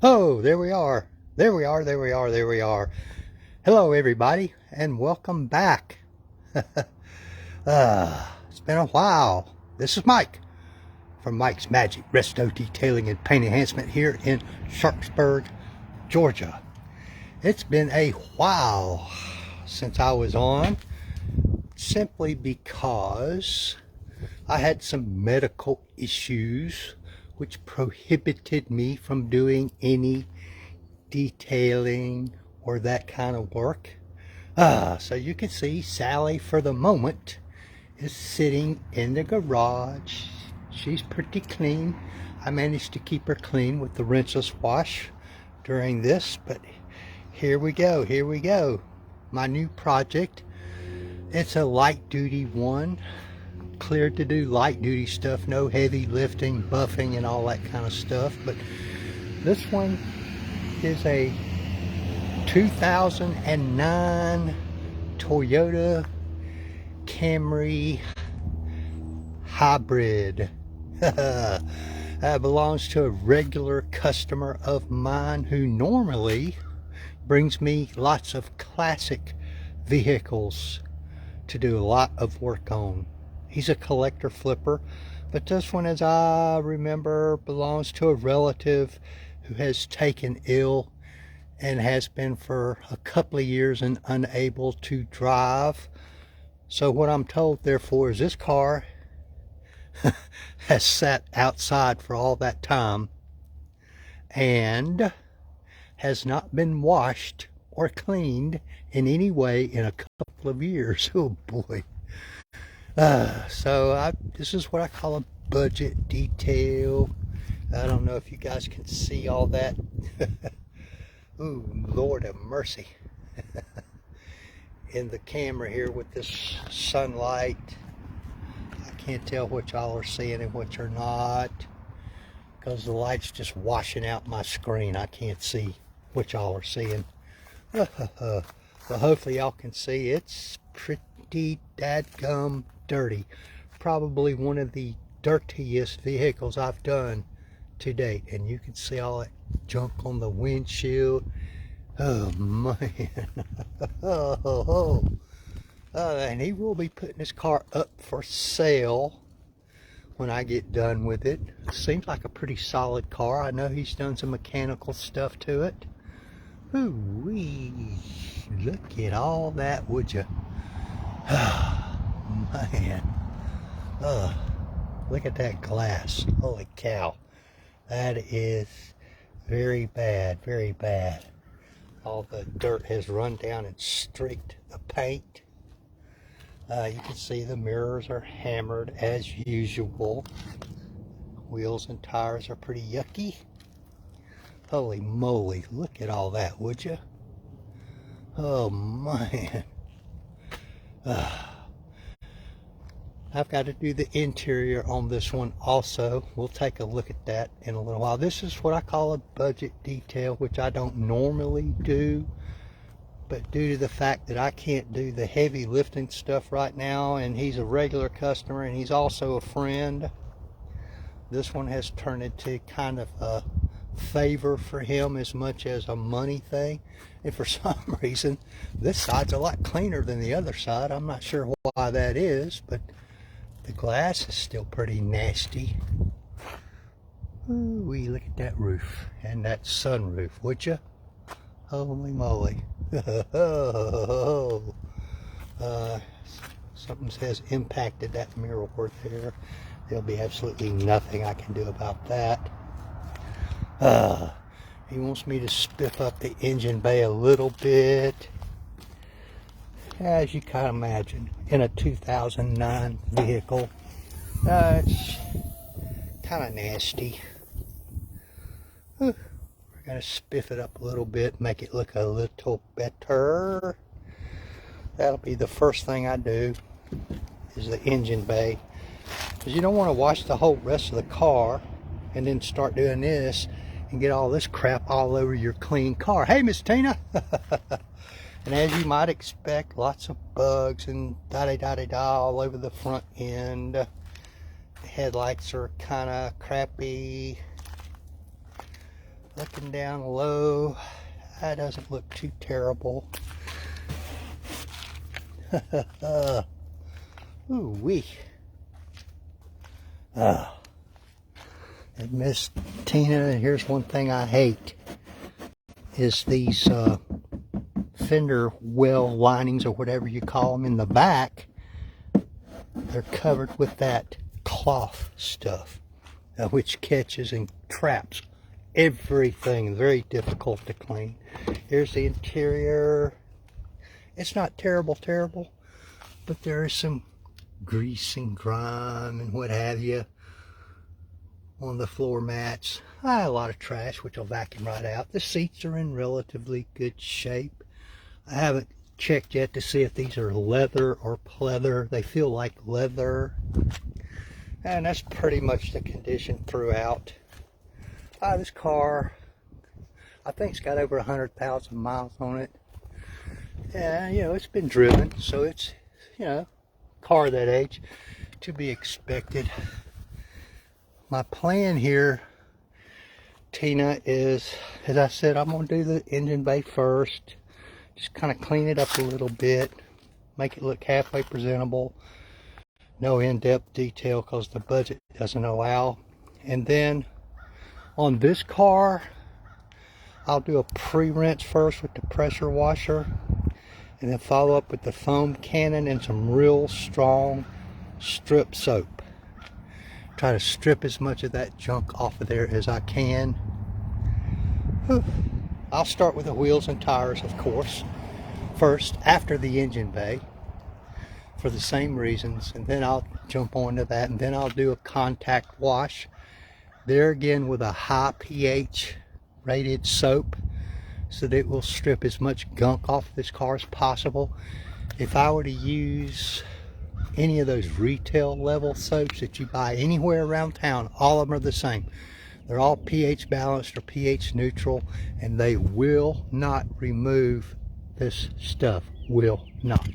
Oh, there we are. There we are. There we are. There we are. Hello, everybody, and welcome back. It's been a while. This is Mike from Mike's Magic Resto Detailing and Paint Enhancement here in Sharpsburg, Georgia. It's been a while since I was on, simply because I had some medical issues which prohibited me from doing any detailing or that kind of work. So you can see Sally for the moment is sitting in the garage. She's pretty clean. I managed to keep her clean with the rinseless wash during this, but here we go. My new project. It's a light duty one, cleared to do light duty stuff, no heavy lifting, buffing, and all that kind of stuff. But this one is a 2009 Toyota Camry hybrid. Belongs to a regular customer of mine who normally brings me lots of classic vehicles to do a lot of work on. He's a collector flipper, but this one, as I remember, belongs to a relative who has taken ill and has been for a couple of years and unable to drive. So what I'm told, therefore, is this car has sat outside for all that time and has not been washed or cleaned in any way in a couple of years. Oh boy. This is what I call a budget detail. I don't know if you guys can see all that. Ooh, Lord have mercy. In the camera here with this sunlight, I can't tell what y'all are seeing and what you're not, because the light's just washing out my screen. I can't see what y'all are seeing. But hopefully y'all can see it's pretty dadgum dirty. Probably one of the dirtiest vehicles I've done to date. And you can see all that junk on the windshield. Oh man. And he will be putting his car up for sale when I get done with it. Seems like a pretty solid car. I know he's done some mechanical stuff to it. Ooh-wee. Look at all that, would you? Man. Look at that glass. Holy cow. That is very bad, very bad. All the dirt has run down and streaked the paint. You can see the mirrors are hammered as usual. Wheels and tires are pretty yucky. Holy moly, look at all that, would you? Oh man. I've got to do the interior on this one also. We'll take a look at that in a little while. This is what I call a budget detail, which I don't normally do. But due to the fact that I can't do the heavy lifting stuff right now, and he's a regular customer and he's also a friend, this one has turned into kind of a favor for him as much as a money thing. And for some reason, this side's a lot cleaner than the other side. I'm not sure why that is, but the glass is still pretty nasty. Ooh, look at that roof and that sunroof, would you? Holy moly. Something has impacted that mirror board there. There'll be absolutely nothing I can do about that. He wants me to spiff up the engine bay a little bit. As you can imagine, in a 2009 vehicle, it's kind of nasty. We're going to spiff it up a little bit, make it look a little better. That'll be the first thing I do, is the engine bay. Because you don't want to wash the whole rest of the car and then start doing this and get all this crap all over your clean car. Hey, Miss Tina! And as you might expect, lots of bugs and da-da-da-da-da all over the front end. The headlights are kind of crappy. Looking down low, that doesn't look too terrible. Ooh wee. And Miss Tina, here's one thing I hate, is these fender well linings or whatever you call them in the back. They're covered with that cloth stuff, which catches and traps everything. Very difficult to clean. Here's the interior. It's not terrible, but there is some grease and grime and what have you on the floor mats. A lot of trash, which I'll vacuum right out. The seats are in relatively good shape. I haven't checked yet to see if these are leather or pleather. They feel like leather. And that's pretty much the condition throughout. This car, I think it's got over 100,000 miles on it. And, you know, it's been driven, so it's, you know, car that age, to be expected. My plan here, Tina, is, as I said, I'm going to do the engine bay first. Just kind of clean it up a little bit, make it look halfway presentable. No in-depth detail because the budget doesn't allow. And then on this car, I'll do a pre-rinse first with the pressure washer, and then follow up with the foam cannon and some real strong strip soap. Try to strip as much of that junk off of there as I can. I'll start with the wheels and tires, of course, first, after the engine bay, for the same reasons, and then I'll jump onto that, and then I'll do a contact wash, there again with a high pH rated soap, so that it will strip as much gunk off this car as possible. If I were to use any of those retail level soaps that you buy anywhere around town, all of them are the same. They're all pH balanced or pH neutral, and they will not remove this stuff. Will not.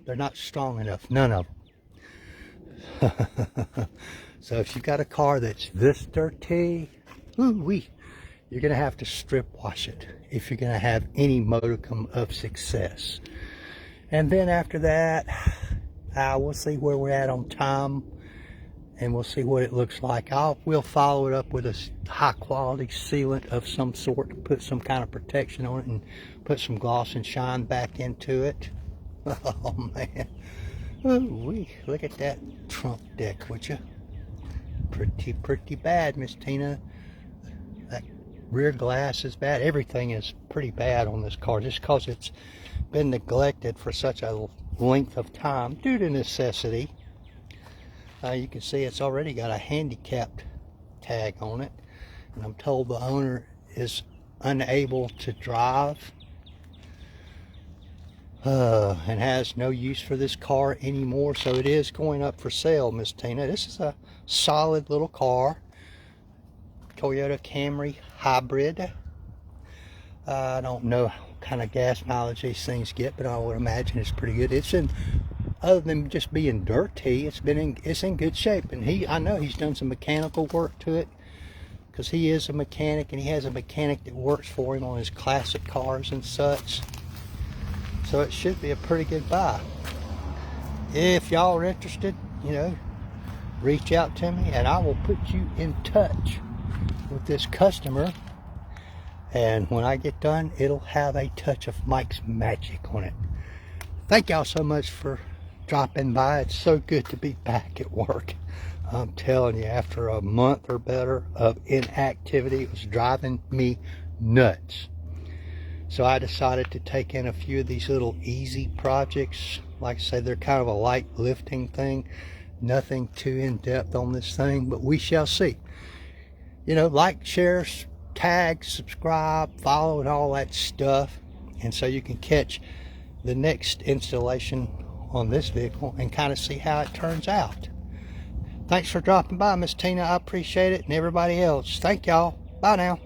They're not strong enough, none of them. So if you've got a car that's this dirty, ooh-wee, you're going to have to strip wash it if you're going to have any modicum of success. And then after that, we'll see where we're at on time, and we'll see what it looks like. We'll follow it up with a high quality sealant of some sort to put some kind of protection on it and put some gloss and shine back into it. Oh man, ooh-wee, look at that trunk deck, would you? Pretty bad, Miss Tina. That rear glass is bad. Everything is pretty bad on this car, just because it's been neglected for such a length of time due to necessity. You can see it's already got a handicapped tag on it, and I'm told the owner is unable to drive and has no use for this car anymore. So it is going up for sale, Miss Tina. This is a solid little car, Toyota Camry hybrid. I don't know what kind of gas mileage these things get, but I would imagine it's pretty good. It's in, other than just being dirty, it's in good shape. And I know he's done some mechanical work to it, because he is a mechanic, and he has a mechanic that works for him on his classic cars and such. So it should be a pretty good buy. If y'all are interested, you know, reach out to me and I will put you in touch with this customer. And when I get done, it'll have a touch of Mike's magic on it. Thank y'all so much for dropping by. It's so good to be back at work. I'm telling you, after a month or better of inactivity, it was driving me nuts. So I decided to take in a few of these little easy projects. Like I say, they're kind of a light lifting thing. Nothing too in-depth on this thing, but we shall see. You know, like, share, tag, subscribe, follow, and all that stuff. And so you can catch the next installation on this vehicle and kind of see how it turns out. Thanks for dropping by, Miss Tina. I appreciate it. And everybody else, thank y'all. Bye now.